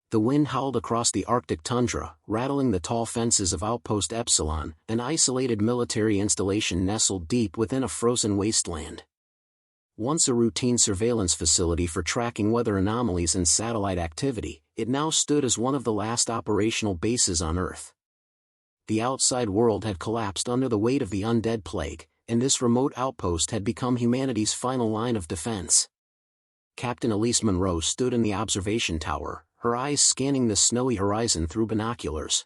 The wind howled across the Arctic tundra, rattling the tall fences of Outpost Epsilon, an isolated military installation nestled deep within a frozen wasteland. Once a routine surveillance facility for tracking weather anomalies and satellite activity, it now stood as one of the last operational bases on Earth. The outside world had collapsed under the weight of the undead plague, and this remote outpost had become humanity's final line of defense. Captain Elise Monroe stood in the observation tower, her eyes scanning the snowy horizon through binoculars.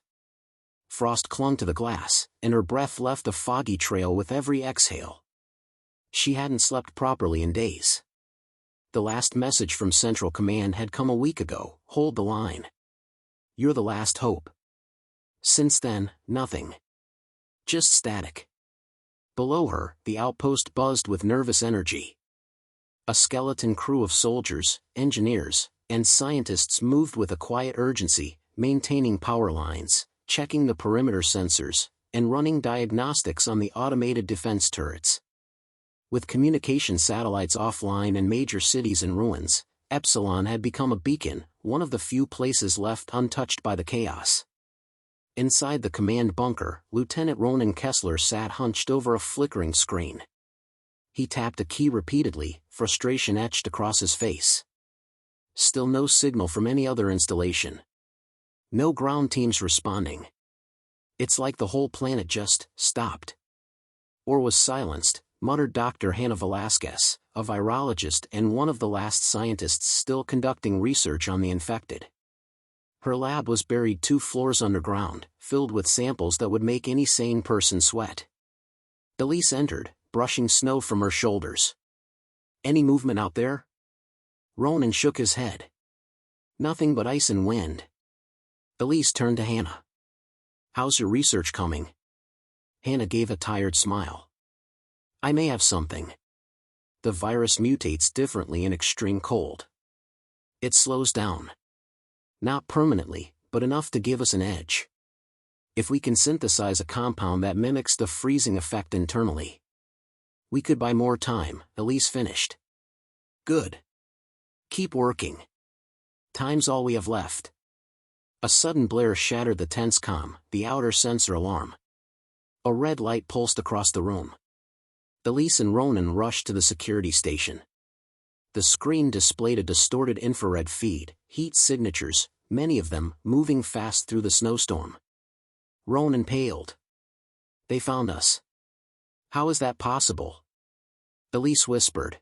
Frost clung to the glass, and her breath left a foggy trail with every exhale. She hadn't slept properly in days. The last message from Central Command had come a week ago: hold the line. You're the last hope. Since then, nothing. Just static. Below her, the outpost buzzed with nervous energy. A skeleton crew of soldiers, engineers, and scientists moved with a quiet urgency, maintaining power lines, checking the perimeter sensors, and running diagnostics on the automated defense turrets. With communication satellites offline and major cities in ruins, Epsilon had become a beacon, one of the few places left untouched by the chaos. Inside the command bunker, Lieutenant Ronan Kessler sat hunched over a flickering screen. He tapped a key repeatedly, frustration etched across his face. Still no signal from any other installation. No ground teams responding. It's like the whole planet just stopped. Or was silenced, muttered Dr. Hannah Velasquez, a virologist and one of the last scientists still conducting research on the infected. Her lab was buried 2 floors underground, filled with samples that would make any sane person sweat. Elise entered, brushing snow from her shoulders. Any movement out there? Ronan shook his head. Nothing but ice and wind. Elise turned to Hannah. How's your research coming? Hannah gave a tired smile. I may have something. The virus mutates differently in extreme cold. It slows down. Not permanently, but enough to give us an edge. If we can synthesize a compound that mimics the freezing effect internally, we could buy more time, Elise finished. Good. Keep working. Time's all we have left. A sudden blare shattered the tense calm, the outer sensor alarm. A red light pulsed across the room. Elise and Ronan rushed to the security station. The screen displayed a distorted infrared feed, heat signatures, many of them moving fast through the snowstorm. Ronan paled. They found us. How is that possible? Elise whispered.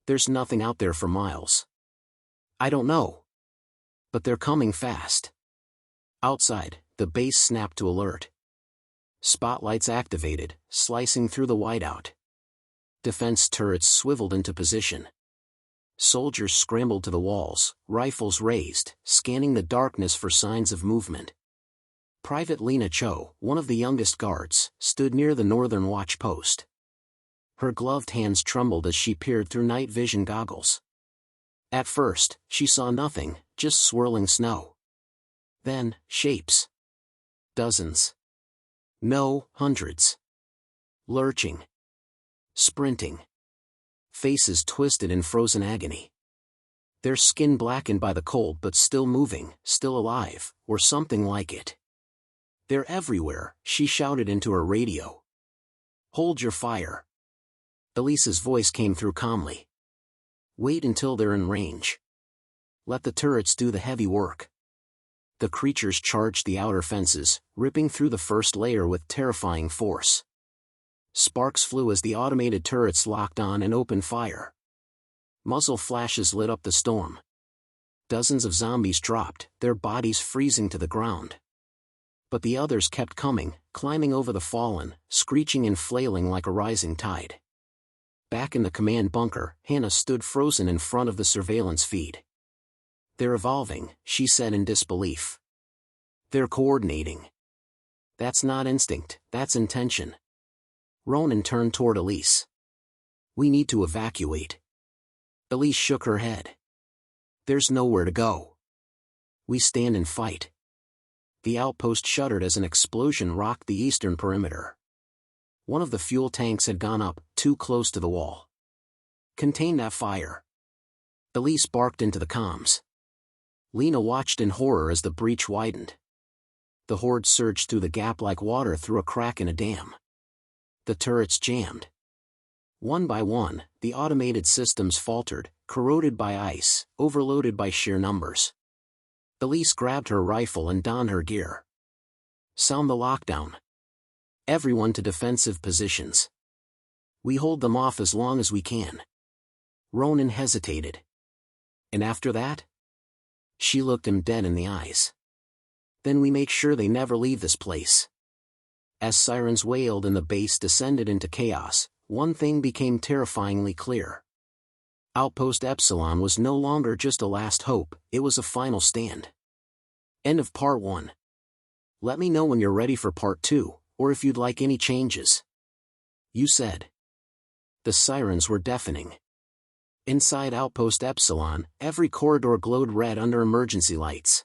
There's nothing out there for miles. I don't know. But they're coming fast. Outside, the base snapped to alert. Spotlights activated, slicing through the whiteout. Defense turrets swiveled into position. Soldiers scrambled to the walls, rifles raised, scanning the darkness for signs of movement. Private Lena Cho, one of the youngest guards, stood near the northern watch post. Her gloved hands trembled as she peered through night vision goggles. At first, she saw nothing, just swirling snow. Then, shapes. Dozens. No, hundreds. Lurching. Sprinting. Faces twisted in frozen agony. Their skin blackened by the cold but still moving, still alive, or something like it. They're everywhere, she shouted into her radio. Hold your fire. Elise's voice came through calmly. Wait until they're in range. Let the turrets do the heavy work. The creatures charged the outer fences, ripping through the first layer with terrifying force. Sparks flew as the automated turrets locked on and opened fire. Muzzle flashes lit up the storm. Dozens of zombies dropped, their bodies freezing to the ground. But the others kept coming, climbing over the fallen, screeching and flailing like a rising tide. Back in the command bunker, Hannah stood frozen in front of the surveillance feed. They're evolving, she said in disbelief. They're coordinating. That's not instinct, that's intention. Ronan turned toward Elise. We need to evacuate. Elise shook her head. There's nowhere to go. We stand and fight. The outpost shuddered as an explosion rocked the eastern perimeter. One of the fuel tanks had gone up, too close to the wall. Contain that fire. Elise barked into the comms. Lena watched in horror as the breach widened. The horde surged through the gap like water through a crack in a dam. The turrets jammed. One by one, the automated systems faltered, corroded by ice, overloaded by sheer numbers. Elise grabbed her rifle and donned her gear. Sound the lockdown. Everyone to defensive positions. We hold them off as long as we can. Ronan hesitated. And after that? She looked him dead in the eyes. Then we make sure they never leave this place. As sirens wailed and the base descended into chaos, one thing became terrifyingly clear. Outpost Epsilon was no longer just a last hope, it was a final stand. End of Part 1. Let me know when you're ready for Part 2, or if you'd like any changes. You said. The sirens were deafening. Inside Outpost Epsilon, every corridor glowed red under emergency lights.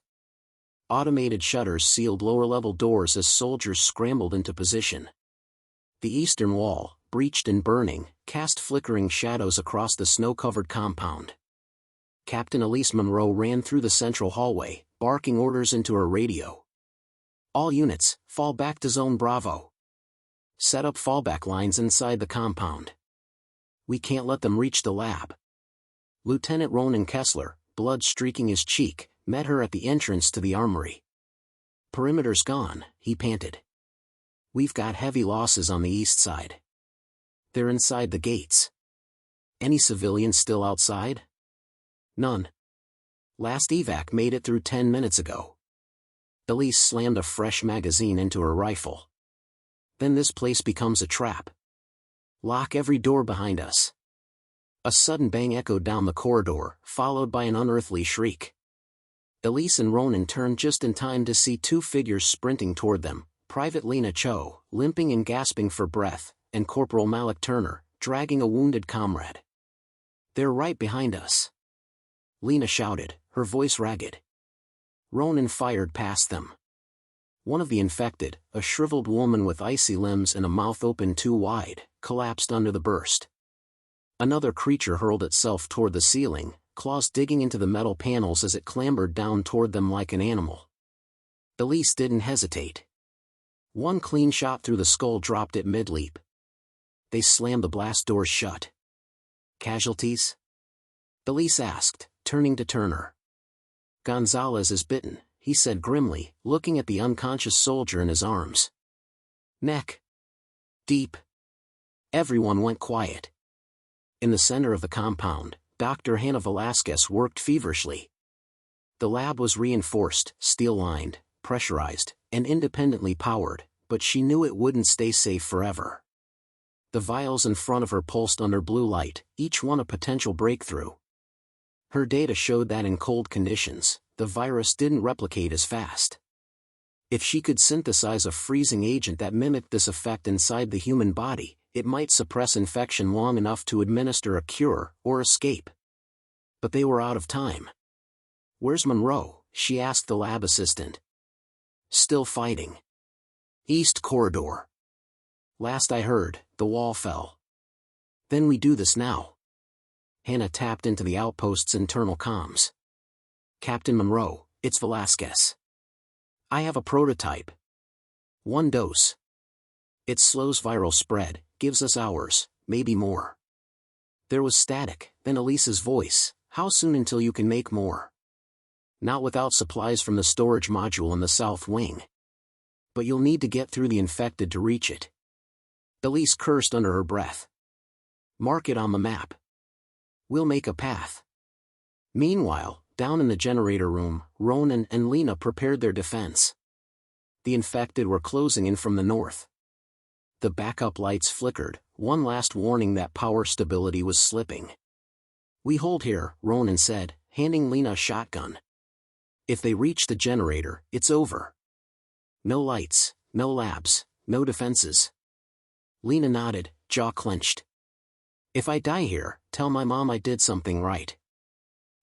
Automated shutters sealed lower-level doors as soldiers scrambled into position. The eastern wall, breached and burning, cast flickering shadows across the snow-covered compound. Captain Elise Monroe ran through the central hallway, barking orders into her radio. All units, fall back to Zone Bravo. Set up fallback lines inside the compound. We can't let them reach the lab. Lieutenant Ronan Kessler, blood streaking his cheek, met her at the entrance to the armory. Perimeter's gone, he panted. We've got heavy losses on the east side. They're inside the gates. Any civilians still outside? None. Last evac made it through 10 minutes ago. Elise slammed a fresh magazine into her rifle. Then this place becomes a trap. Lock every door behind us. A sudden bang echoed down the corridor, followed by an unearthly shriek. Elise and Ronan turned just in time to see two figures sprinting toward them, Private Lena Cho, limping and gasping for breath, and Corporal Malik Turner, dragging a wounded comrade. They're right behind us. Lena shouted, her voice ragged. Ronan fired past them. One of the infected, a shriveled woman with icy limbs and a mouth open too wide, collapsed under the burst. Another creature hurled itself toward the ceiling, claws digging into the metal panels as it clambered down toward them like an animal. Elise didn't hesitate. One clean shot through the skull dropped it mid-leap. They slammed the blast doors shut. Casualties? Elise asked, turning to Turner. Gonzalez is bitten, he said grimly, looking at the unconscious soldier in his arms. Neck. Deep. Everyone went quiet. In the center of the compound, Dr. Hannah Velasquez worked feverishly. The lab was reinforced, steel-lined, pressurized, and independently powered, but she knew it wouldn't stay safe forever. The vials in front of her pulsed under blue light, each one a potential breakthrough. Her data showed that in cold conditions, the virus didn't replicate as fast. If she could synthesize a freezing agent that mimicked this effect inside the human body, it might suppress infection long enough to administer a cure, or escape. But they were out of time. Where's Monroe? She asked the lab assistant. Still fighting. East corridor. Last I heard, the wall fell. Then we do this now. Hannah tapped into the outpost's internal comms. Captain Monroe, it's Velasquez. I have a prototype. 1 dose. It slows viral spread, gives us hours, maybe more. There was static, then Elise's voice, how soon until you can make more? Not without supplies from the storage module in the south wing. But you'll need to get through the infected to reach it. Elise cursed under her breath. Mark it on the map. We'll make a path. Meanwhile, down in the generator room, Ronan and Lena prepared their defense. The infected were closing in from the north. The backup lights flickered, one last warning that power stability was slipping. We hold here, Ronan said, handing Lena a shotgun. If they reach the generator, it's over. No lights, no labs, no defenses. Lena nodded, jaw clenched. If I die here, tell my mom I did something right.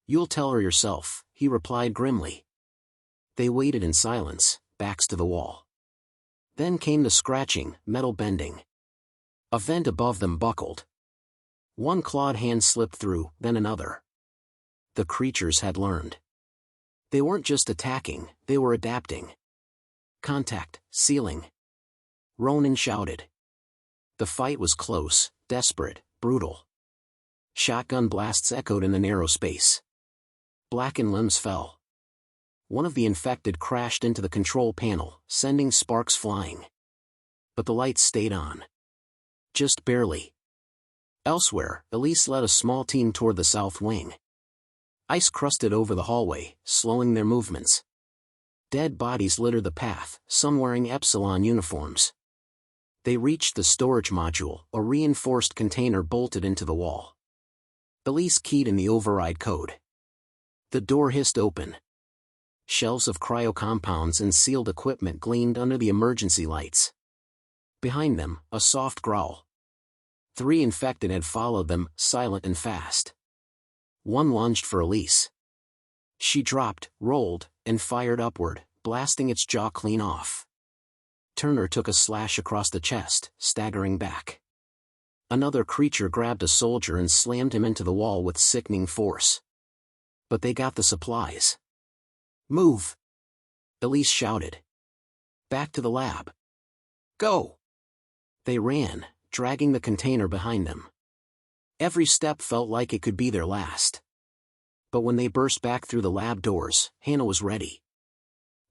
You'll tell her yourself, he replied grimly. They waited in silence, backs to the wall. Then came the scratching, metal bending. A vent above them buckled. One clawed hand slipped through, then another. The creatures had learned. They weren't just attacking, they were adapting. Contact, ceiling. Ronan shouted. The fight was close, desperate, brutal. Shotgun blasts echoed in the narrow space. Blackened limbs fell. One of the infected crashed into the control panel, sending sparks flying. But the lights stayed on. Just barely. Elsewhere, Elise led a small team toward the south wing. Ice crusted over the hallway, slowing their movements. Dead bodies littered the path, some wearing Epsilon uniforms. They reached the storage module, a reinforced container bolted into the wall. Elise keyed in the override code. The door hissed open. Shelves of cryo compounds and sealed equipment gleamed under the emergency lights. Behind them, a soft growl. 3 infected had followed them, silent and fast. One lunged for Elise. She dropped, rolled, and fired upward, blasting its jaw clean off. Turner took a slash across the chest, staggering back. Another creature grabbed a soldier and slammed him into the wall with sickening force. But they got the supplies. Move! Elise shouted. Back to the lab. Go! They ran, dragging the container behind them. Every step felt like it could be their last. But when they burst back through the lab doors, Hannah was ready.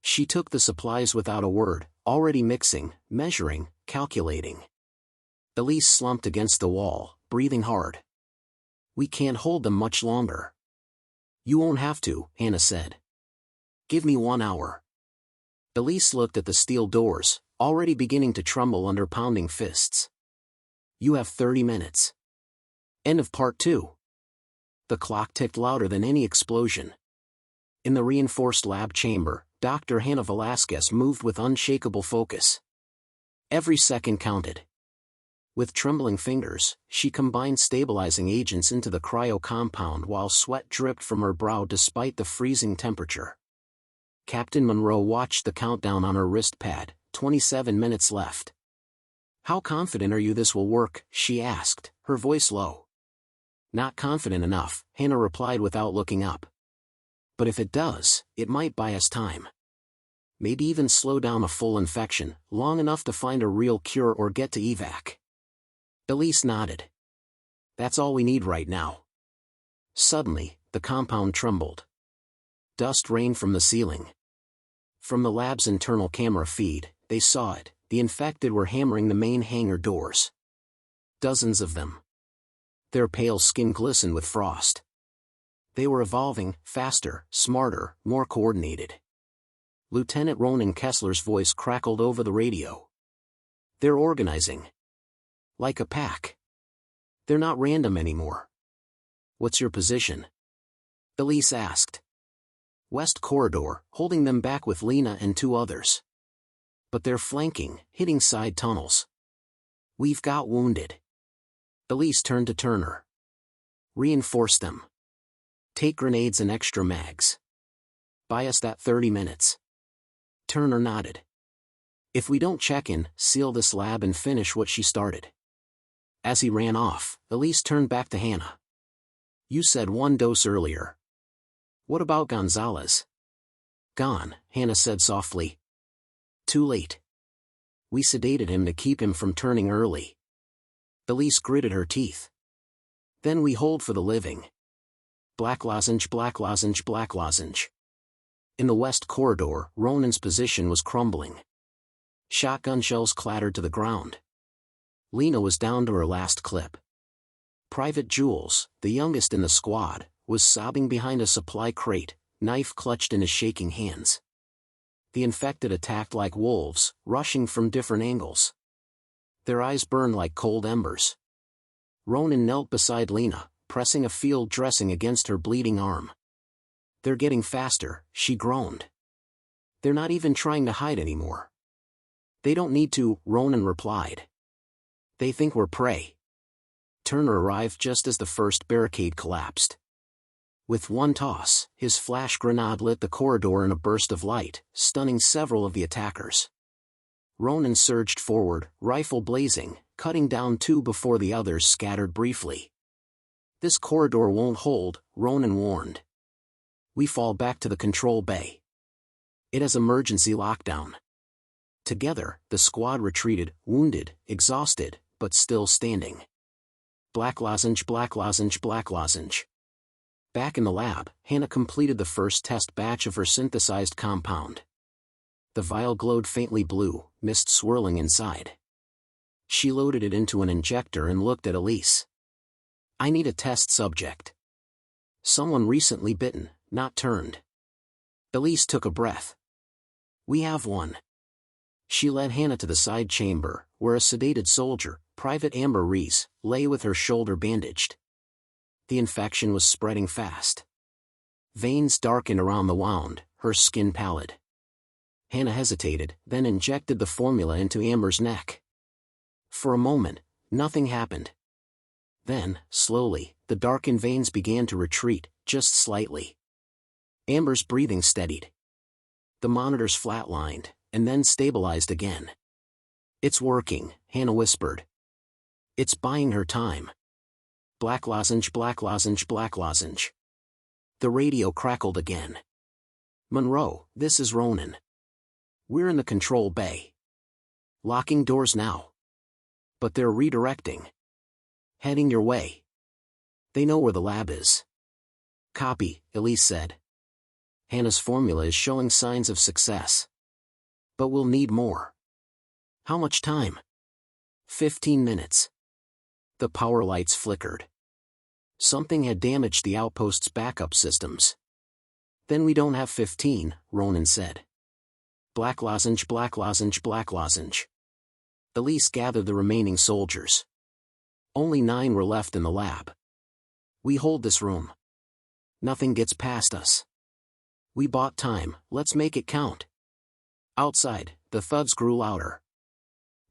She took the supplies without a word, already mixing, measuring, calculating. Elise slumped against the wall, breathing hard. We can't hold them much longer. You won't have to, Hannah said. Give me 1 hour. Elise looked at the steel doors, already beginning to tremble under pounding fists. You have 30 minutes. End of part 2. The clock ticked louder than any explosion. In the reinforced lab chamber, Dr. Hannah Velasquez moved with unshakable focus. Every second counted. With trembling fingers, she combined stabilizing agents into the cryo compound while sweat dripped from her brow despite the freezing temperature. Captain Monroe watched the countdown on her wrist pad, 27 minutes left. How confident are you this will work? She asked, her voice low. Not confident enough, Hannah replied without looking up. But if it does, it might buy us time. Maybe even slow down a full infection, long enough to find a real cure or get to evac. Elise nodded. That's all we need right now. Suddenly, the compound trembled. Dust rained from the ceiling. From the lab's internal camera feed, they saw it. The infected were hammering the main hangar doors. Dozens of them. Their pale skin glistened with frost. They were evolving, faster, smarter, more coordinated. Lieutenant Ronan Kessler's voice crackled over the radio. They're organizing. Like a pack. They're not random anymore. What's your position? Elise asked. West corridor, holding them back with Lena and 2 others. But they're flanking, hitting side tunnels. We've got wounded. Elise turned to Turner. Reinforce them. Take grenades and extra mags. Buy us that 30 minutes. Turner nodded. If we don't check in, seal this lab and finish what she started. As he ran off, Elise turned back to Hannah. You said 1 dose earlier. What about Gonzalez? Gone, Hannah said softly. Too late. We sedated him to keep him from turning early. Elise gritted her teeth. Then we hold for the living. Black lozenge, black lozenge, black lozenge. In the west corridor, Ronan's position was crumbling. Shotgun shells clattered to the ground. Lena was down to her last clip. Private Jules, the youngest in the squad, was sobbing behind a supply crate, knife clutched in his shaking hands. The infected attacked like wolves, rushing from different angles. Their eyes burned like cold embers. Ronan knelt beside Lena, pressing a field dressing against her bleeding arm. They're getting faster, she groaned. They're not even trying to hide anymore. They don't need to, Ronan replied. They think we're prey. Turner arrived just as the first barricade collapsed. With one toss, his flash grenade lit the corridor in a burst of light, stunning several of the attackers. Ronan surged forward, rifle blazing, cutting down 2 before the others scattered briefly. This corridor won't hold, Ronan warned. We fall back to the control bay. It has emergency lockdown. Together, the squad retreated, wounded, exhausted, but still standing. Black lozenge, black lozenge, black lozenge. Back in the lab, Hannah completed the first test batch of her synthesized compound. The vial glowed faintly blue, mist swirling inside. She loaded it into an injector and looked at Elise. I need a test subject. Someone recently bitten, not turned. Elise took a breath. We have one. She led Hannah to the side chamber, where a sedated soldier, Private Amber Reese, lay with her shoulder bandaged. The infection was spreading fast. Veins darkened around the wound, her skin pallid. Hannah hesitated, then injected the formula into Amber's neck. For a moment, nothing happened. Then, slowly, the darkened veins began to retreat, just slightly. Amber's breathing steadied. The monitors flatlined, and then stabilized again. It's working, Hannah whispered. It's buying her time. Black lozenge, black lozenge, black lozenge. The radio crackled again. Monroe, this is Ronan. We're in the control bay. Locking doors now. But they're redirecting. Heading your way. They know where the lab is. Copy, Elise said. Hannah's formula is showing signs of success. But we'll need more. How much time? 15 minutes. The power lights flickered. Something had damaged the outpost's backup systems. Then we don't have 15, Ronan said. Black lozenge, black lozenge, black lozenge. Elise gathered the remaining soldiers. Only 9 were left in the lab. We hold this room. Nothing gets past us. We bought time, let's make it count. Outside, the thuds grew louder.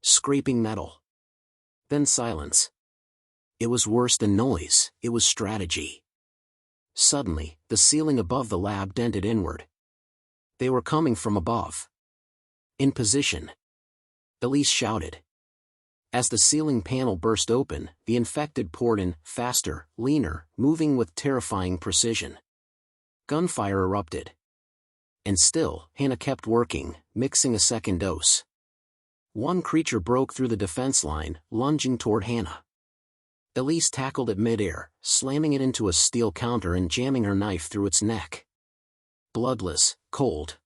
Scraping metal. Then silence. It was worse than noise, it was strategy. Suddenly, the ceiling above the lab dented inward. They were coming from above. In position. Elise shouted. As the ceiling panel burst open, the infected poured in, faster, leaner, moving with terrifying precision. Gunfire erupted. And still, Hannah kept working, mixing a second dose. One creature broke through the defense line, lunging toward Hannah. Elise tackled it mid-air, slamming it into a steel counter and jamming her knife through its neck. Bloodless, cold.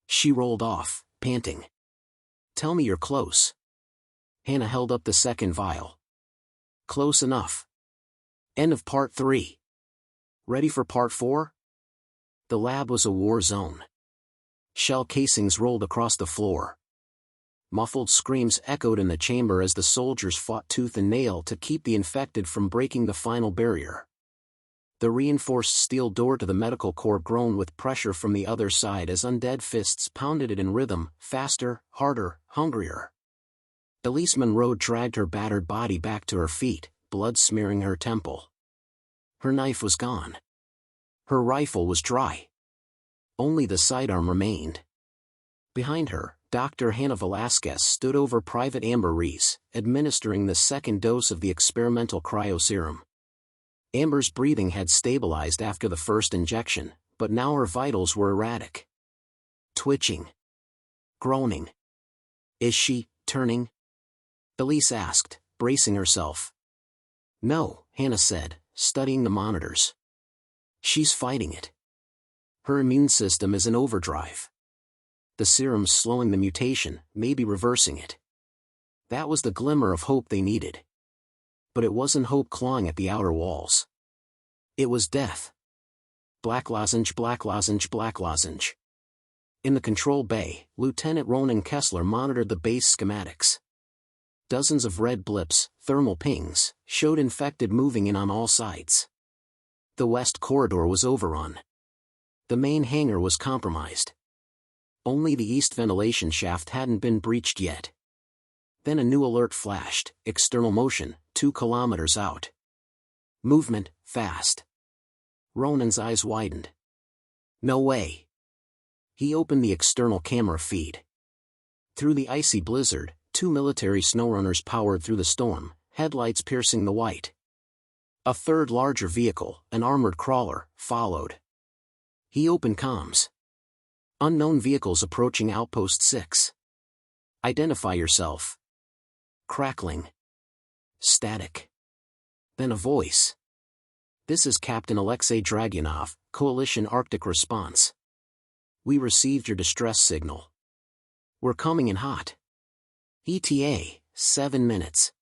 She rolled off, panting. Tell me you're close. Hannah held up the second vial. Close enough. End of part 3. Ready for part 4? The lab was a war zone. Shell casings rolled across the floor. Muffled screams echoed in the chamber as the soldiers fought tooth and nail to keep the infected from breaking the final barrier. The reinforced steel door to the medical core groaned with pressure from the other side as undead fists pounded it in rhythm, faster, harder, hungrier. Elise Monroe dragged her battered body back to her feet, blood smearing her temple. Her knife was gone. Her rifle was dry. Only the sidearm remained. Behind her, Dr. Hannah Velasquez stood over Private Amber Reese, administering the second dose of the experimental cryoserum. Amber's breathing had stabilized after the first injection, but now her vitals were erratic. Twitching. Groaning. Is she turning? Elise asked, bracing herself. No, Hannah said, studying the monitors. She's fighting it. Her immune system is in overdrive. The serum's slowing the mutation, maybe reversing it. That was the glimmer of hope they needed. But it wasn't hope clawing at the outer walls. It was death. Black lozenge, black lozenge, black lozenge. In the control bay, Lieutenant Ronan Kessler monitored the base schematics. Dozens of red blips, thermal pings, showed infected moving in on all sides. The west corridor was overrun. The main hangar was compromised. Only the east ventilation shaft hadn't been breached yet. Then a new alert flashed, external motion, 2 kilometers out. Movement, fast. Ronan's eyes widened. No way. He opened the external camera feed. Through the icy blizzard, 2 military snowrunners powered through the storm, headlights piercing the white. A third larger vehicle, an armored crawler, followed. He opened comms. Unknown vehicles approaching Outpost 6. Identify yourself. Crackling. Static. Then a voice. This is Captain Alexei Dragunov, Coalition Arctic Response. We received your distress signal. We're coming in hot. ETA, 7 minutes.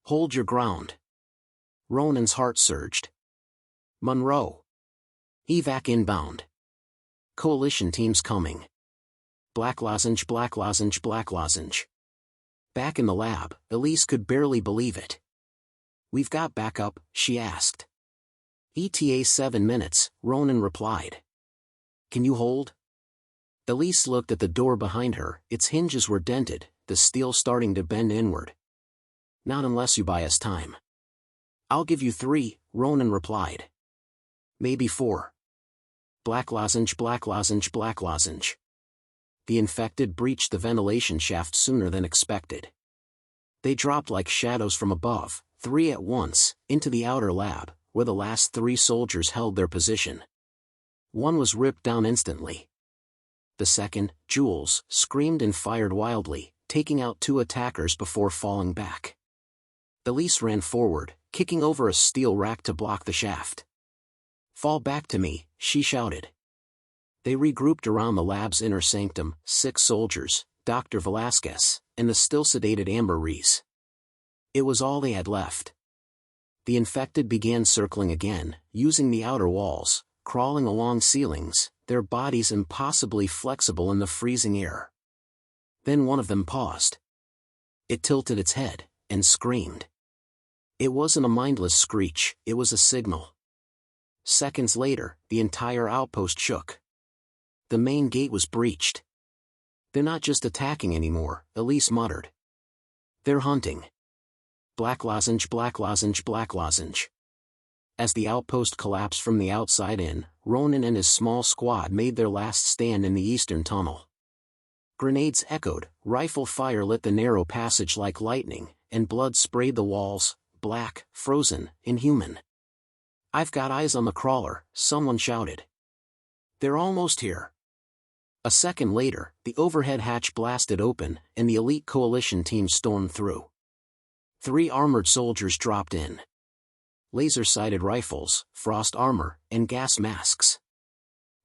Hold your ground. Ronan's heart surged. Monroe. Evac inbound. Coalition teams coming. Black lozenge, black lozenge, black lozenge. Back in the lab, Elise could barely believe it. We've got backup, she asked. ETA 7 minutes, Ronan replied. Can you hold? Elise looked at the door behind her, its hinges were dented, the steel starting to bend inward. Not unless you buy us time. I'll give you 3, Ronan replied. Maybe 4. Black lozenge, black lozenge, black lozenge. The infected breached the ventilation shaft sooner than expected. They dropped like shadows from above, 3 at once, into the outer lab, where the last 3 soldiers held their position. One was ripped down instantly. The second, Jules, screamed and fired wildly, taking out 2 attackers before falling back. Elise ran forward, kicking over a steel rack to block the shaft. Fall back to me, she shouted. They regrouped around the lab's inner sanctum, 6 soldiers, Dr. Velasquez, and the still sedated Amber Reese. It was all they had left. The infected began circling again, using the outer walls, crawling along ceilings, their bodies impossibly flexible in the freezing air. Then one of them paused. It tilted its head, and screamed. It wasn't a mindless screech, it was a signal. Seconds later, the entire outpost shook. The main gate was breached. They're not just attacking anymore, Elise muttered. They're hunting. Black lozenge, black lozenge, black lozenge. As the outpost collapsed from the outside in, Ronan and his small squad made their last stand in the eastern tunnel. Grenades echoed, rifle fire lit the narrow passage like lightning, and blood sprayed the walls, black, frozen, inhuman. I've got eyes on the crawler, someone shouted. They're almost here. A second later, the overhead hatch blasted open, and the elite coalition team stormed through. 3 armored soldiers dropped in. Laser-sighted rifles, frost armor, and gas masks.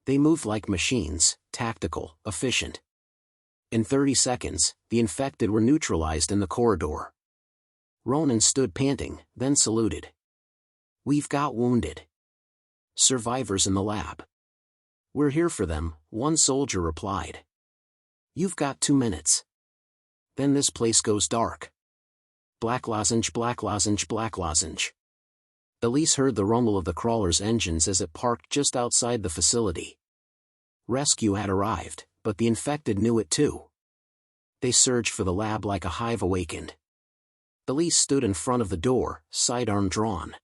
They moved like machines, tactical, efficient. In 30 seconds, the infected were neutralized in the corridor. Ronan stood panting, then saluted. We've got wounded survivors in the lab. We're here for them, one soldier replied. You've got 2 minutes. Then this place goes dark. Black lozenge, black lozenge, black lozenge. Elise heard the rumble of the crawler's engines as it parked just outside the facility. Rescue had arrived, but the infected knew it too. They surged for the lab like a hive awakened. Elise stood in front of the door, sidearm drawn.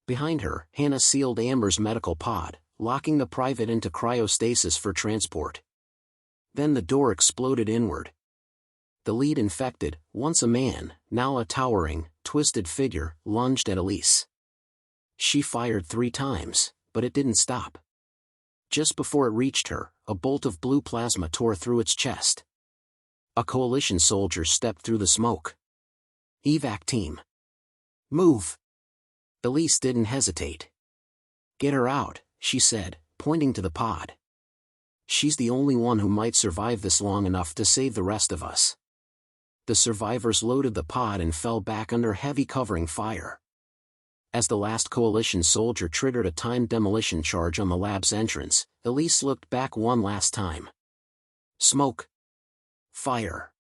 Behind her, Hannah sealed Amber's medical pod, locking the private into cryostasis for transport. Then the door exploded inward. The lead infected, once a man, now a towering, twisted figure, lunged at Elise. She fired 3 times, but it didn't stop. Just before it reached her, a bolt of blue plasma tore through its chest. A coalition soldier stepped through the smoke. Evac team. Move. Elise didn't hesitate. Get her out, she said, pointing to the pod. She's the only one who might survive this long enough to save the rest of us. The survivors loaded the pod and fell back under heavy covering fire. As the last coalition soldier triggered a timed demolition charge on the lab's entrance, Elise looked back one last time. Smoke. Fire.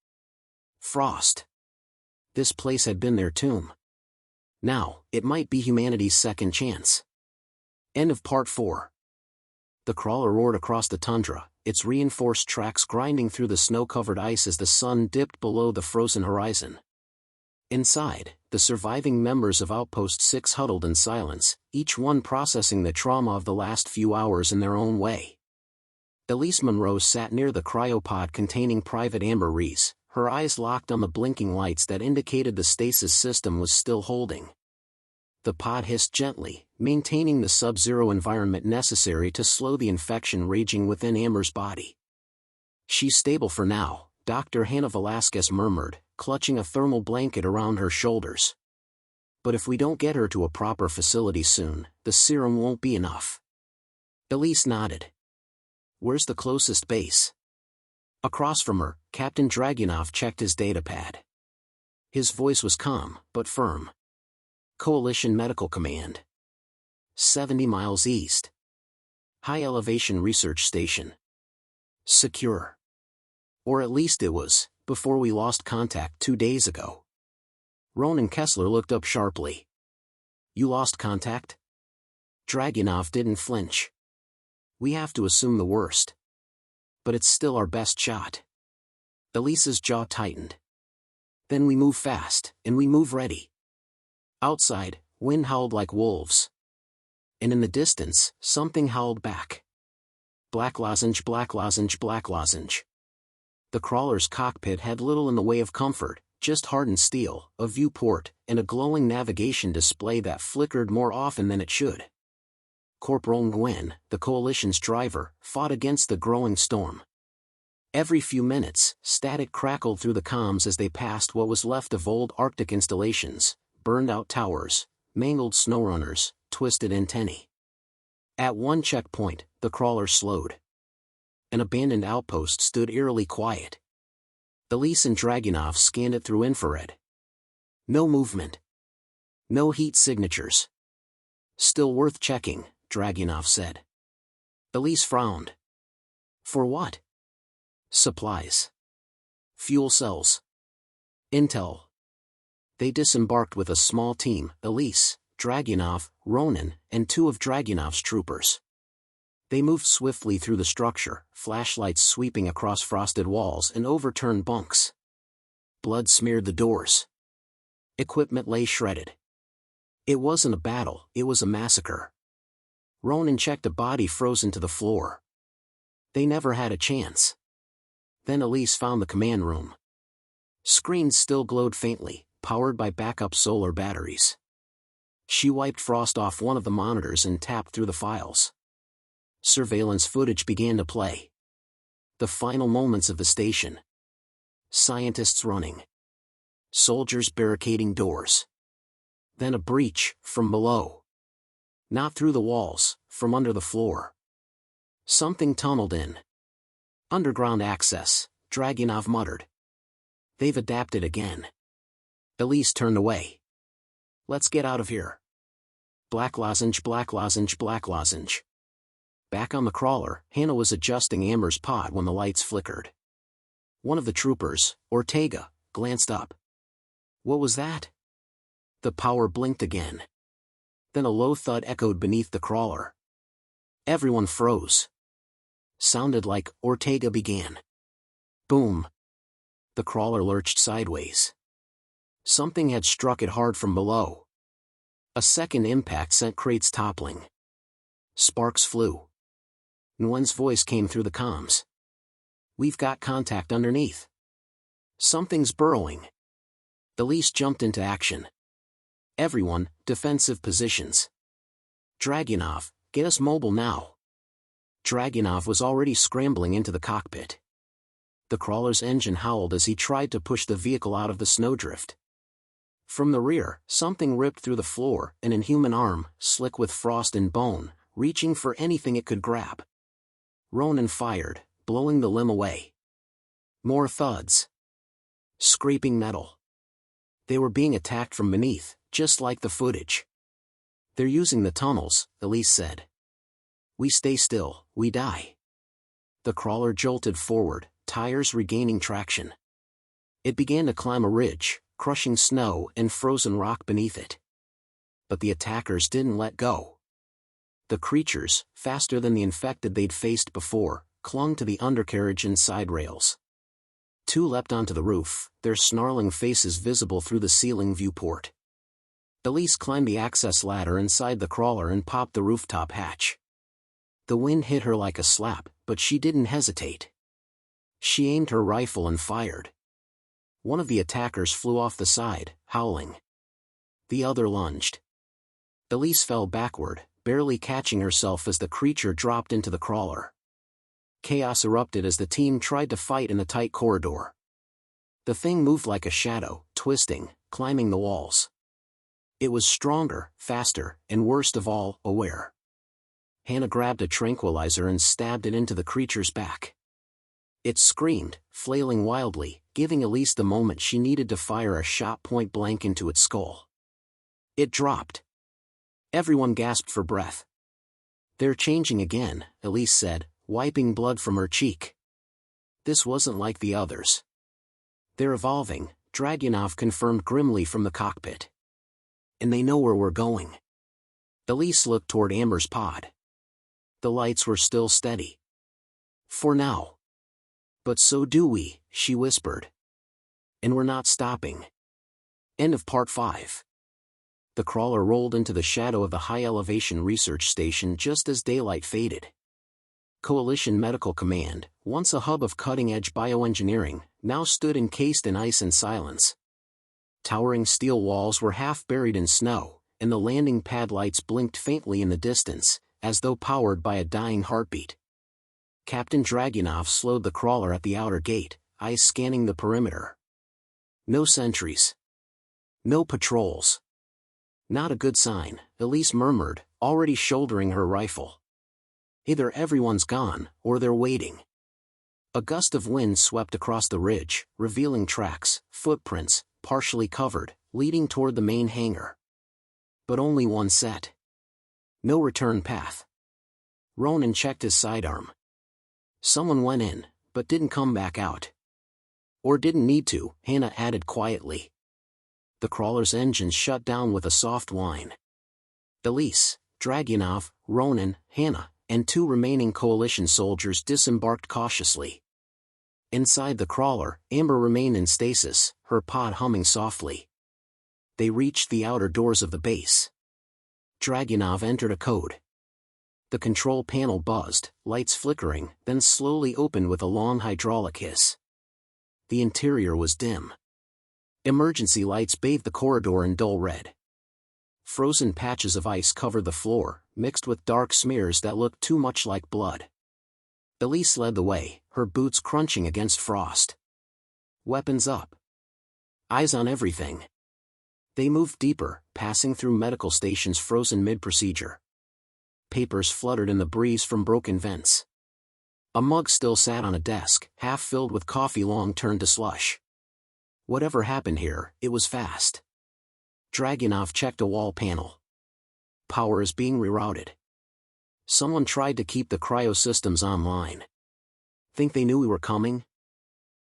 Frost. This place had been their tomb. Now, it might be humanity's second chance. End of Part 4. The crawler roared across the tundra, its reinforced tracks grinding through the snow-covered ice as the sun dipped below the frozen horizon. Inside, the surviving members of Outpost 6 huddled in silence, each one processing the trauma of the last few hours in their own way. Elise Monroe sat near the cryopod containing Private Amber Reese, her eyes locked on the blinking lights that indicated the stasis system was still holding. The pod hissed gently, maintaining the sub-zero environment necessary to slow the infection raging within Amber's body. "She's stable for now," Dr. Hannah Velasquez murmured, clutching a thermal blanket around her shoulders. "But if we don't get her to a proper facility soon, the serum won't be enough." Elise nodded. "Where's the closest base?" Across from her, Captain Dragunov checked his datapad. His voice was calm, but firm. "Coalition Medical Command. 70 miles east. High elevation research station. Secure. Or at least it was, before we lost contact 2 days ago." Ronan Kessler looked up sharply. "You lost contact?" Dragunov didn't flinch. "We have to assume the worst. But it's still our best shot." Elise's jaw tightened. "Then we move fast, and we move ready." Outside, wind howled like wolves. And in the distance, something howled back. Black lozenge, black lozenge, black lozenge. The crawler's cockpit had little in the way of comfort, just hardened steel, a viewport, and a glowing navigation display that flickered more often than it should. Corporal Nguyen, the Coalition's driver, fought against the growing storm. Every few minutes, static crackled through the comms as they passed what was left of old Arctic installations, burned-out towers, mangled snowrunners, twisted antennae. At one checkpoint, the crawler slowed. An abandoned outpost stood eerily quiet. Elise and Dragunov scanned it through infrared. No movement. No heat signatures. "Still worth checking," Dragunov said. Elise frowned. "For what?" "Supplies. Fuel cells. Intel." They disembarked with a small team: Elise, Dragunov, Ronan, and 2 of Dragunov's troopers. They moved swiftly through the structure, flashlights sweeping across frosted walls and overturned bunks. Blood smeared the doors. Equipment lay shredded. It wasn't a battle, it was a massacre. Ronan checked a body frozen to the floor. They never had a chance. Then Elise found the command room. Screens still glowed faintly, powered by backup solar batteries. She wiped frost off one of the monitors and tapped through the files. Surveillance footage began to play. The final moments of the station. Scientists running. Soldiers barricading doors. Then a breach, from below. Not through the walls, from under the floor. Something tunneled in. "Underground access," Dragunov muttered. "They've adapted again." Elise turned away. "Let's get out of here." Black lozenge, black lozenge, black lozenge. Back on the crawler, Hannah was adjusting Amber's pod when the lights flickered. One of the troopers, Ortega, glanced up. "What was that?" The power blinked again. Then a low thud echoed beneath the crawler. Everyone froze. Sounded like Ortega began. Boom. The crawler lurched sideways. Something had struck it hard from below. A second impact sent crates toppling. Sparks flew. Nguyen's voice came through the comms. "We've got contact underneath. Something's burrowing." Elise jumped into action. "Everyone, defensive positions. Dragunov, get us mobile now." Dragunov was already scrambling into the cockpit. The crawler's engine howled as he tried to push the vehicle out of the snowdrift. From the rear, something ripped through the floor, an inhuman arm, slick with frost and bone, reaching for anything it could grab. Ronan fired, blowing the limb away. More thuds. Scraping metal. They were being attacked from beneath, just like the footage. "They're using the tunnels," Elise said. "We stay still, we die." The crawler jolted forward, tires regaining traction. It began to climb a ridge, crushing snow and frozen rock beneath it. But the attackers didn't let go. The creatures, faster than the infected they'd faced before, clung to the undercarriage and side rails. 2 leapt onto the roof, their snarling faces visible through the ceiling viewport. Elise climbed the access ladder inside the crawler and popped the rooftop hatch. The wind hit her like a slap, but she didn't hesitate. She aimed her rifle and fired. One of the attackers flew off the side, howling. The other lunged. Elise fell backward, barely catching herself as the creature dropped into the crawler. Chaos erupted as the team tried to fight in the tight corridor. The thing moved like a shadow, twisting, climbing the walls. It was stronger, faster, and worst of all, aware. Hannah grabbed a tranquilizer and stabbed it into the creature's back. It screamed, flailing wildly, giving Elise the moment she needed to fire a shot point blank into its skull. It dropped. Everyone gasped for breath. "They're changing again," Elise said, wiping blood from her cheek. "This wasn't like the others." "They're evolving," Dragunov confirmed grimly from the cockpit. "And they know where we're going." Elise looked toward Amber's pod. The lights were still steady. "For now." "But so do we," she whispered. "And we're not stopping." End of Part 5. The crawler rolled into the shadow of the high-elevation research station just as daylight faded. Coalition Medical Command, once a hub of cutting-edge bioengineering, now stood encased in ice and silence. Towering steel walls were half buried in snow, and the landing pad lights blinked faintly in the distance, as though powered by a dying heartbeat. Captain Dragunov slowed the crawler at the outer gate, eyes scanning the perimeter. No sentries. No patrols. "Not a good sign," Elise murmured, already shouldering her rifle. "Either everyone's gone, or they're waiting." A gust of wind swept across the ridge, revealing tracks, footprints, partially covered, leading toward the main hangar. But only one set. No return path. Ronan checked his sidearm. Someone went in, but didn't come back out. Or didn't need to, Hannah added quietly. The crawler's engines shut down with a soft whine. Elise, Dragunov, Ronan, Hannah, and 2 remaining coalition soldiers disembarked cautiously. Inside the crawler, Amber remained in stasis, her pod humming softly. They reached the outer doors of the base. Dragunov entered a code. The control panel buzzed, lights flickering, then slowly opened with a long hydraulic hiss. The interior was dim. Emergency lights bathed the corridor in dull red. Frozen patches of ice covered the floor, mixed with dark smears that looked too much like blood. Elise led the way, her boots crunching against frost. Weapons up. Eyes on everything. They moved deeper, passing through medical stations frozen mid-procedure. Papers fluttered in the breeze from broken vents. A mug still sat on a desk, half filled with coffee long turned to slush. Whatever happened here, it was fast. Dragunov checked a wall panel. Power is being rerouted. Someone tried to keep the cryosystems online. Think they knew we were coming?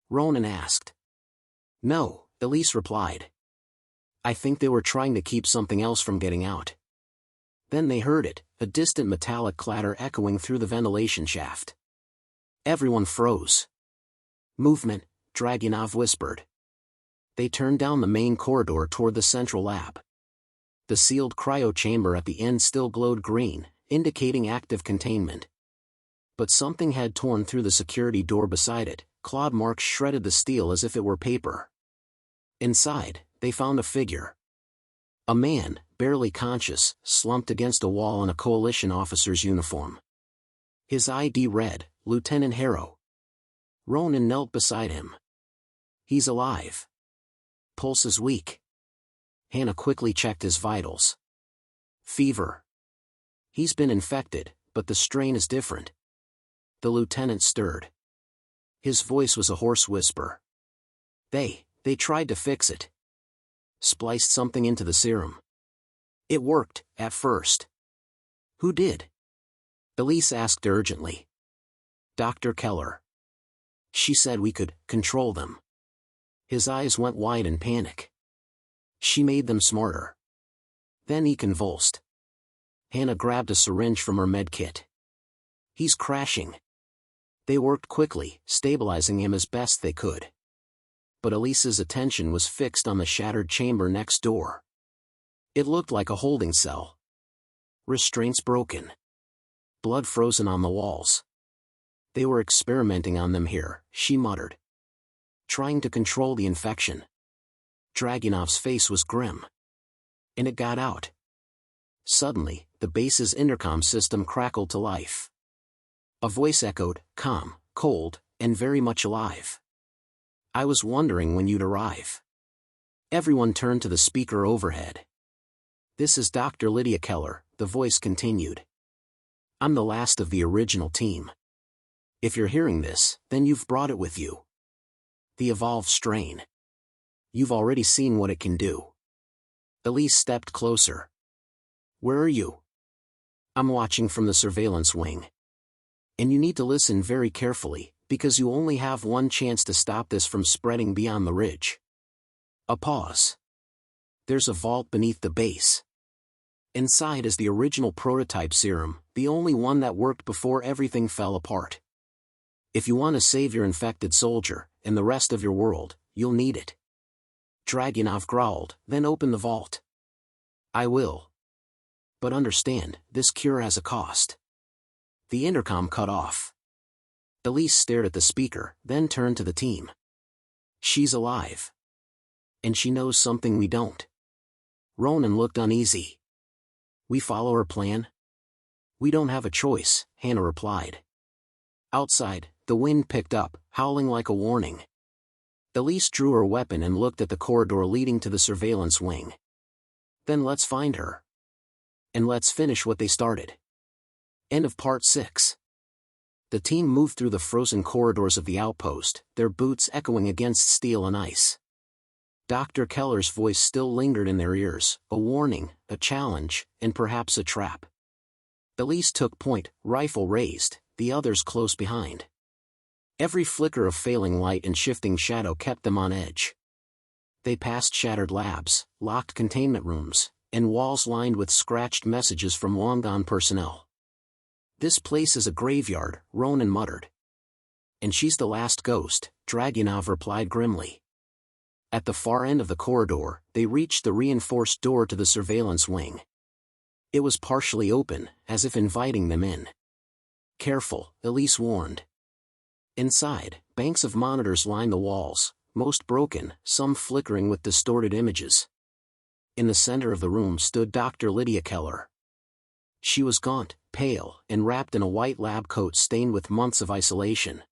Ronan asked. No, Elise replied. I think they were trying to keep something else from getting out. Then they heard it, a distant metallic clatter echoing through the ventilation shaft. Everyone froze. Movement, Dragunov whispered. They turned down the main corridor toward the central lab. The sealed cryo chamber at the end still glowed green, indicating active containment. But something had torn through the security door beside it, clawed marks shredded the steel as if it were paper. Inside, they found a figure. A man, barely conscious, slumped against a wall in a coalition officer's uniform. His ID read, Lieutenant Harrow. Ronan knelt beside him. He's alive. Pulse is weak. Hannah quickly checked his vitals. Fever. He's been infected, but the strain is different. The lieutenant stirred. His voice was a hoarse whisper. They tried to fix it. Spliced something into the serum. It worked, at first. Who did? Elise asked urgently. Dr. Keller. She said we could control them. His eyes went wide in panic. She made them smarter. Then he convulsed. Hannah grabbed a syringe from her med kit. He's crashing. They worked quickly, stabilizing him as best they could. But Elise's attention was fixed on the shattered chamber next door. It looked like a holding cell. Restraints broken. Blood frozen on the walls. They were experimenting on them here, she muttered. Trying to control the infection. Dragunov's face was grim. And it got out. Suddenly, the base's intercom system crackled to life. A voice echoed, calm, cold, and very much alive. "I was wondering when you'd arrive." Everyone turned to the speaker overhead. "This is Dr. Lydia Keller," the voice continued. "I'm the last of the original team. If you're hearing this, then you've brought it with you. The evolved strain. You've already seen what it can do." Elise stepped closer. "Where are you?" "I'm watching from the surveillance wing. And you need to listen very carefully, because you only have one chance to stop this from spreading beyond the ridge." A pause. "There's a vault beneath the base. Inside is the original prototype serum, the only one that worked before everything fell apart. If you want to save your infected soldier, and the rest of your world, you'll need it." Dragunov growled, "Then open the vault." "I will. But understand, this cure has a cost." The intercom cut off. Elise stared at the speaker, then turned to the team. "She's alive. And she knows something we don't." Ronan looked uneasy. "We follow her plan?" "We don't have a choice," Hannah replied. Outside, the wind picked up, howling like a warning. Elise drew her weapon and looked at the corridor leading to the surveillance wing. "Then let's find her. And let's finish what they started." End of Part 6. The team moved through the frozen corridors of the outpost, their boots echoing against steel and ice. Dr. Keller's voice still lingered in their ears, a warning, a challenge, and perhaps a trap. Elise took point, rifle raised, the others close behind. Every flicker of failing light and shifting shadow kept them on edge. They passed shattered labs, locked containment rooms, and walls lined with scratched messages from long-gone personnel. "This place is a graveyard," Ronan muttered. "And she's the last ghost," Dragunov replied grimly. At the far end of the corridor, they reached the reinforced door to the surveillance wing. It was partially open, as if inviting them in. "Careful," Elise warned. Inside, banks of monitors lined the walls, most broken, some flickering with distorted images. In the center of the room stood Dr. Lydia Keller. She was gaunt, pale, and wrapped in a white lab coat stained with months of isolation.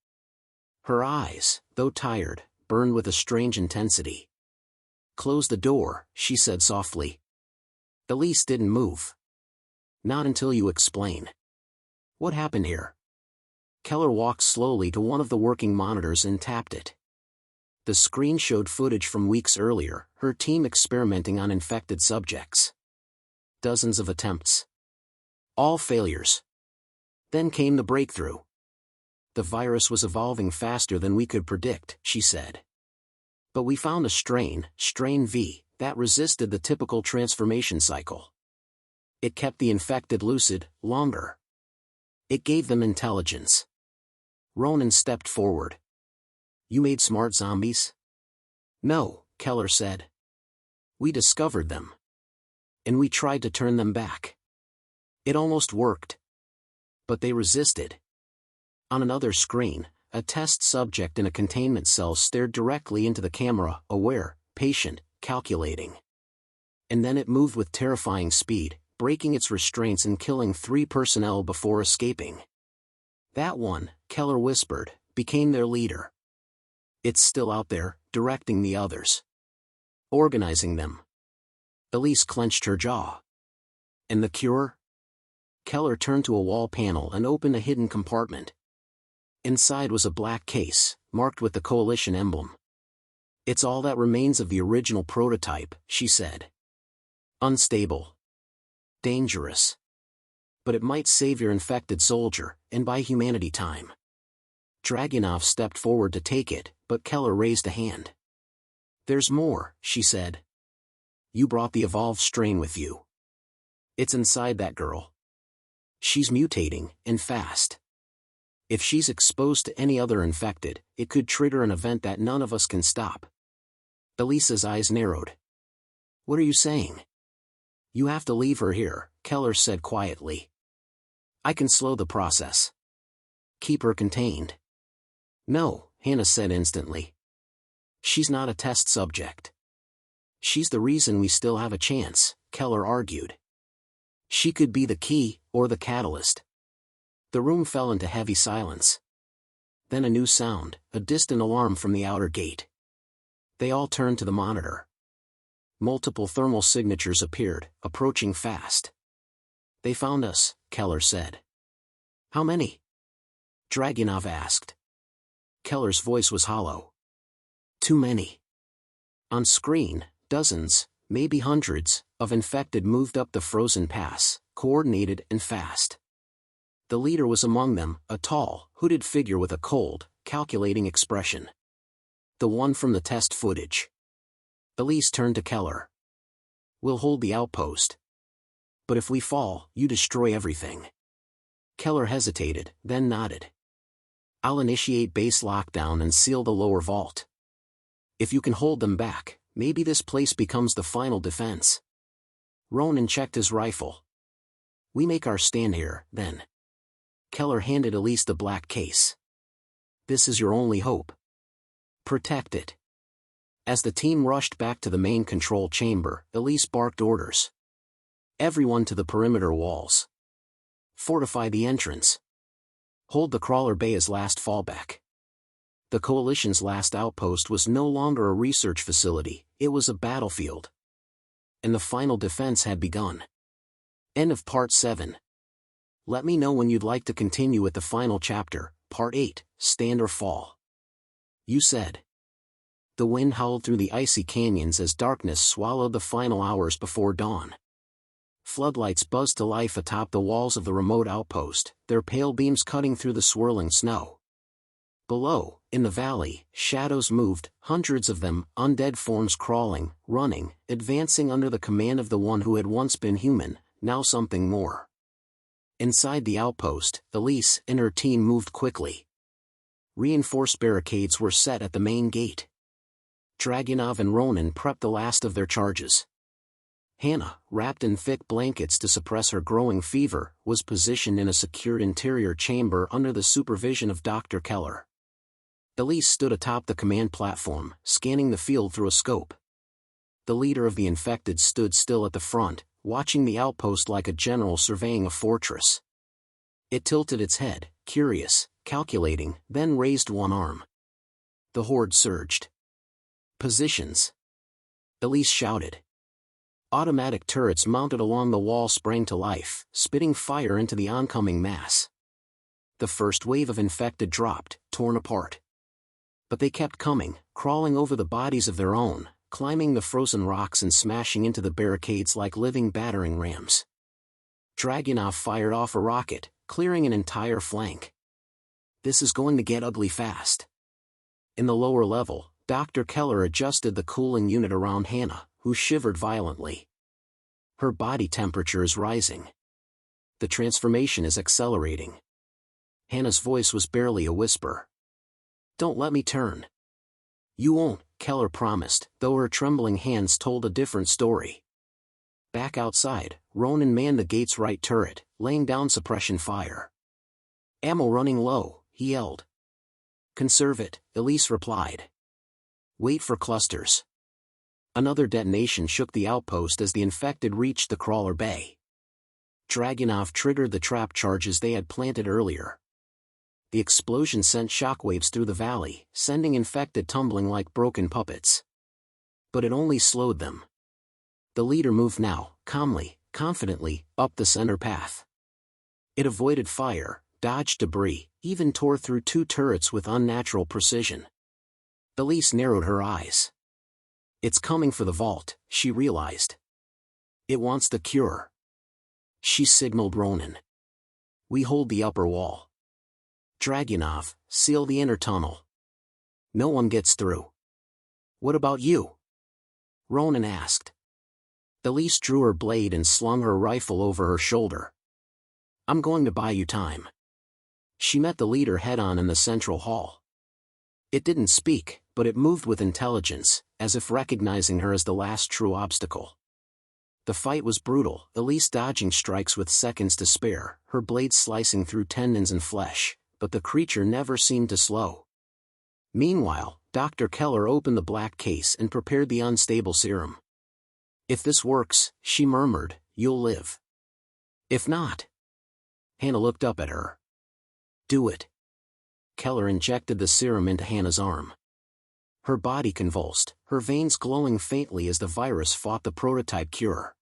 Her eyes, though tired, burned with a strange intensity. "Close the door," she said softly. Elise didn't move. "Not until you explain. What happened here?" Keller walked slowly to one of the working monitors and tapped it. The screen showed footage from weeks earlier, her team experimenting on infected subjects. Dozens of attempts. All failures. Then came the breakthrough. "The virus was evolving faster than we could predict," she said. "But we found a strain, strain V, that resisted the typical transformation cycle. It kept the infected lucid, longer. It gave them intelligence." Ronan stepped forward. "You made smart zombies?" "No," Keller said. "We discovered them. And we tried to turn them back. It almost worked. But they resisted." On another screen, a test subject in a containment cell stared directly into the camera, aware, patient, calculating. And then it moved with terrifying speed, breaking its restraints and killing 3 personnel before escaping. "That one," Keller whispered, "became their leader. It's still out there, directing the others. Organizing them." Elise clenched her jaw. "And the cure?" Keller turned to a wall panel and opened a hidden compartment. Inside was a black case, marked with the Coalition emblem. "It's all that remains of the original prototype," she said. "Unstable. Dangerous. But it might save your infected soldier, and buy humanity time." Dragunov stepped forward to take it, but Keller raised a hand. "There's more," she said. "You brought the evolved strain with you. It's inside that girl. She's mutating, and fast. If she's exposed to any other infected, it could trigger an event that none of us can stop." Elisa's eyes narrowed. "What are you saying?" "You have to leave her here," Keller said quietly. "I can slow the process. Keep her contained." "No," Hannah said instantly. "She's not a test subject. She's the reason we still have a chance," Keller argued. She could be the key, or the catalyst. The room fell into heavy silence. Then a new sound, a distant alarm from the outer gate. They all turned to the monitor. Multiple thermal signatures appeared, approaching fast. "They found us," Keller said. "How many?" Dragunov asked. Keller's voice was hollow. "Too many." On screen, dozens, maybe hundreds, of infected moved up the frozen pass, coordinated and fast. The leader was among them, a tall, hooded figure with a cold, calculating expression. The one from the test footage. Elise turned to Keller. "We'll hold the outpost. But if we fall, you destroy everything." Keller hesitated, then nodded. "I'll initiate base lockdown and seal the lower vault. If you can hold them back, maybe this place becomes the final defense." Ronan checked his rifle. "We make our stand here, then." Keller handed Elise the black case. "This is your only hope. Protect it." As the team rushed back to the main control chamber, Elise barked orders. "Everyone to the perimeter walls. Fortify the entrance. Hold the crawler bay as last fallback." The Coalition's last outpost was no longer a research facility, it was a battlefield. And the final defense had begun. End of Part 7. Let me know when you'd like to continue with the final chapter, Part 8, Stand or Fall. You said. The wind howled through the icy canyons as darkness swallowed the final hours before dawn. Floodlights buzzed to life atop the walls of the remote outpost, their pale beams cutting through the swirling snow. Below, in the valley, shadows moved, hundreds of them, undead forms crawling, running, advancing under the command of the one who had once been human, now something more. Inside the outpost, Elise and her team moved quickly. Reinforced barricades were set at the main gate. Dragunov and Ronan prepped the last of their charges. Hannah, wrapped in thick blankets to suppress her growing fever, was positioned in a secured interior chamber under the supervision of Dr. Keller. Elise stood atop the command platform, scanning the field through a scope. The leader of the infected stood still at the front, watching the outpost like a general surveying a fortress. It tilted its head, curious, calculating, then raised one arm. The horde surged. "Positions!" Elise shouted. Automatic turrets mounted along the wall sprang to life, spitting fire into the oncoming mass. The first wave of infected dropped, torn apart. But they kept coming, crawling over the bodies of their own, climbing the frozen rocks and smashing into the barricades like living battering rams. Dragunov fired off a rocket, clearing an entire flank. This is going to get ugly fast. In the lower level, Dr. Keller adjusted the cooling unit around Hannah, who shivered violently. Her body temperature is rising. The transformation is accelerating. Hannah's voice was barely a whisper. "Don't let me turn." "You won't," Keller promised, though her trembling hands told a different story. Back outside, Ronan manned the gate's right turret, laying down suppression fire. "Ammo running low," he yelled. "Conserve it," Elise replied. "Wait for clusters." Another detonation shook the outpost as the infected reached the crawler bay. Dragunov triggered the trap charges they had planted earlier. The explosion sent shockwaves through the valley, sending infected tumbling like broken puppets. But it only slowed them. The leader moved now, calmly, confidently, up the center path. It avoided fire, dodged debris, even tore through two turrets with unnatural precision. Elise narrowed her eyes. It's coming for the vault, she realized. It wants the cure. She signaled Ronan. "We hold the upper wall. Dragunov, seal the inner tunnel. No one gets through." "What about you?" Ronan asked. Elise drew her blade and slung her rifle over her shoulder. "I'm going to buy you time." She met the leader head-on in the central hall. It didn't speak, but it moved with intelligence, as if recognizing her as the last true obstacle. The fight was brutal, Elise dodging strikes with seconds to spare, her blades slicing through tendons and flesh, but the creature never seemed to slow. Meanwhile, Dr. Keller opened the black case and prepared the unstable serum. "If this works," she murmured, "you'll live." If not. Hannah looked up at her. Do it. Keller injected the serum into Hannah's arm. Her body convulsed, her veins glowing faintly as the virus fought the prototype cure.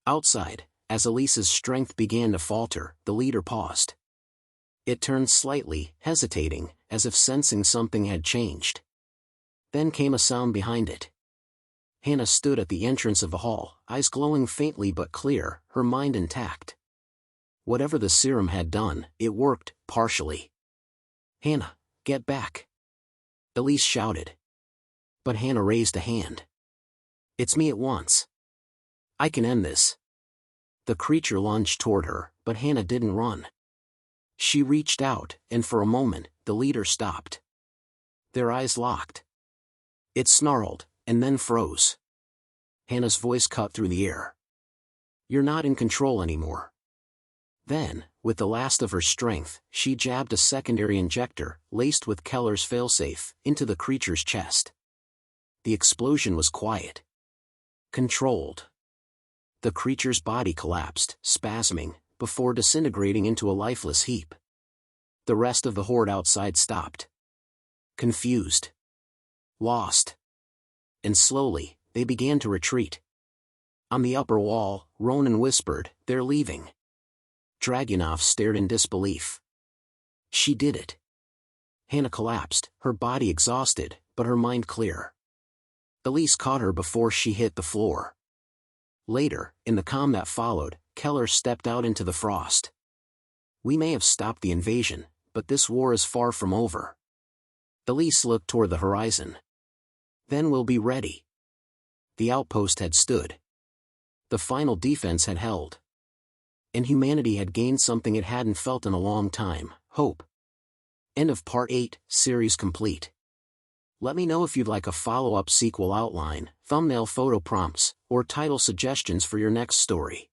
Outside, as Elise's strength began to falter, the leader paused. It turned slightly, hesitating, as if sensing something had changed. Then came a sound behind it. Hannah stood at the entrance of the hall, eyes glowing faintly but clear, her mind intact. Whatever the serum had done, it worked, partially. Hannah, get back. Elise shouted. But Hannah raised a hand. It's me at once. I can end this. The creature lunged toward her, but Hannah didn't run. She reached out, and for a moment, the leader stopped. Their eyes locked. It snarled, and then froze. Hannah's voice cut through the air. You're not in control anymore. Then, with the last of her strength, she jabbed a secondary injector, laced with Keller's failsafe, into the creature's chest. The explosion was quiet. Controlled. The creature's body collapsed, spasming, before disintegrating into a lifeless heap. The rest of the horde outside stopped. Confused. Lost. And slowly, they began to retreat. On the upper wall, Ronan whispered, "They're leaving." Dragunov stared in disbelief. She did it. Hannah collapsed, her body exhausted, but her mind clear. Elise caught her before she hit the floor. Later, in the calm that followed, Keller stepped out into the frost. We may have stopped the invasion, but this war is far from over. Elise looked toward the horizon. Then we'll be ready. The outpost had stood. The final defense had held. And humanity had gained something it hadn't felt in a long time, hope. End of Part 8, series complete. Let me know if you'd like a follow-up sequel outline, thumbnail photo prompts, or title suggestions for your next story.